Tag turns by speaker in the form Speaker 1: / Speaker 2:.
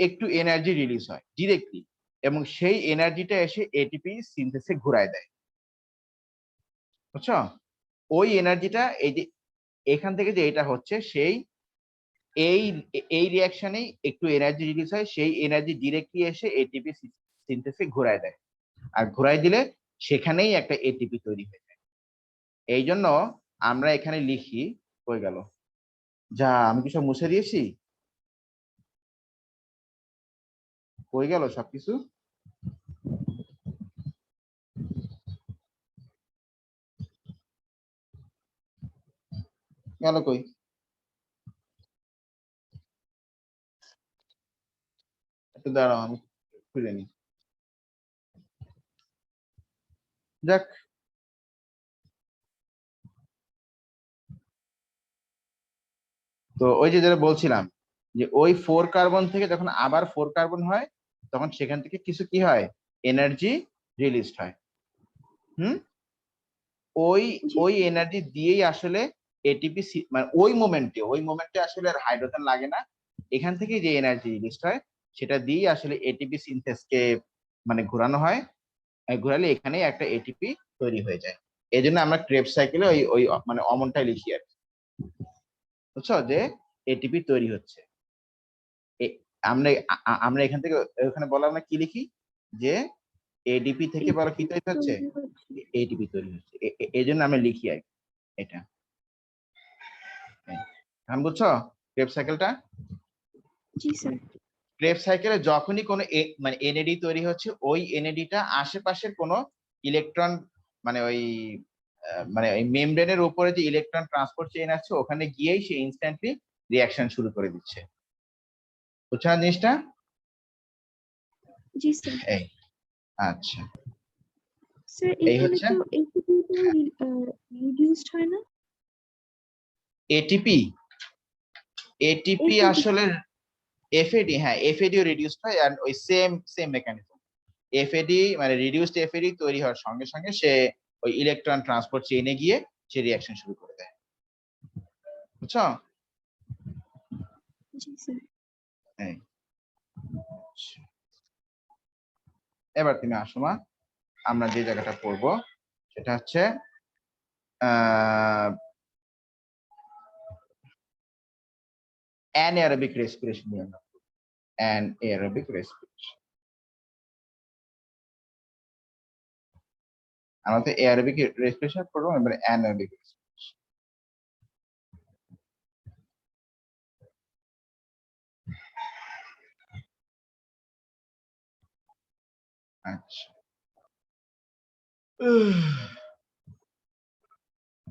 Speaker 1: একটু energy release হয় directly, এবং সেই এনার্জিটা এসে এটিপি সিনথেসে ঘুরায় দেয়, বুঝছো? ওই এনার্জিটা এই যে এখান থেকে যে এটা হচ্ছে, সেই এই এই রিয়াকশনেই একটু এনার্জি রিলিজ হয়, সেই এনার্জি ডিরেক্টলি এসে এটিপি সিনথেসে ঘুরায় দেয়, আর ঘুরাই দিলে সেখানেই একটা এটিপি তৈরি হয়ে যায়। এই জন্য আমরা এখানে লিখি, কই গেল, যা আমি কি সব মুছে দিয়েছি, কই গেল সবকিছু, গেল কই? একটু দাঁড়াও আমি খুলে নি। যাক, তো ওই যে যেটা বলছিলাম, যে ওই 4 কার্বন থেকে যখন আবার 4 কার্বন হয়, তখন সেখান থেকে কিছু কি হয়, এনার্জি রিলিজ হয়। হুম, ওই
Speaker 2: জি
Speaker 1: ওই
Speaker 2: স্যার।
Speaker 1: এনার্জি দিয়েই আসলে এটিপি, মানে ওই মোমেন্টে আসলে আর হাইড্রোজেন লাগে না, এখান থেকে যে এনার্জি রিলিজ হয় সেটা দিয়েই আসলে এটিপি সিনথেসকে মানে ঘোরানো হয়, ঘোরালে এখানে একটা এটিপি তৈরি হয়ে যায়। এই জন্য আমরা ক্রেবস সাইকেলে ওই ওই মানে অমনটাই লিখি আর কি, বুঝছো, যে এটিপি তৈরি হচ্ছে। আমরা আমরা এখান থেকে ওখানে বলা, আমরা কি লিখি, যে এডিপি থেকে বলো কি তৈরি হচ্ছে,
Speaker 2: তৈরি হচ্ছে।
Speaker 1: এটিপি তৈরি হচ্ছে, এই জন্য আমরা লিখি আর কি এটা। এখন বুঝছো ক্রেব সাইকেলটা?
Speaker 2: জি স্যার।
Speaker 1: ক্রেব সাইকেলে যখনই কোনো মানে এনএডি তৈরি হচ্ছে, ওই এনএডিটা আশেপাশের কোনো ইলেকট্রন, মানে ওই মানে ওই মেমব্রেনের উপরে যে ইলেকট্রন ট্রান্সপোর্ট চেইন আছে ওখানে গিয়েই সে ইনস্ট্যান্টলি রিয়াকশন শুরু করে দিচ্ছে, বুঝছো না জিনিসটা?
Speaker 2: জি স্যার।
Speaker 1: এই, আচ্ছা,
Speaker 2: স্যার
Speaker 1: এই
Speaker 2: এখানে
Speaker 1: হচ্ছে
Speaker 2: তো এটিপি তো রিডিউসড হয় না?
Speaker 1: এটিপি। ATP
Speaker 2: FAD.
Speaker 1: আসলে এফএডি, হ্যাঁ এফএডিও রিডিউসড হয়, আর ওই সেম সেম মেকানিজম। এফএডি মানে রিডিউসড এফএডি তৈরি হওয়ার সঙ্গে সঙ্গে সে ওই ইলেকট্রন ট্রান্সপোর্ট চেইনে গিয়ে সে রিয়াকশন শুরু করে দেয়, বুঝছো?
Speaker 2: জি স্যার।
Speaker 1: এই, আচ্ছা। এবার তুমি আসো মা, আমরা যে জায়গাটা পড়বো সেটা হচ্ছে অ্যানারোবিক রেসপিরেশন নিয়ে আমরা, অ্যানারোবিক রেসপিরেশন। আমরা তো এয়ারোবিক রেসপিরেশন পড়বো, এবার অ্যানারোবিক রেসপিরেশন। আচ্ছা,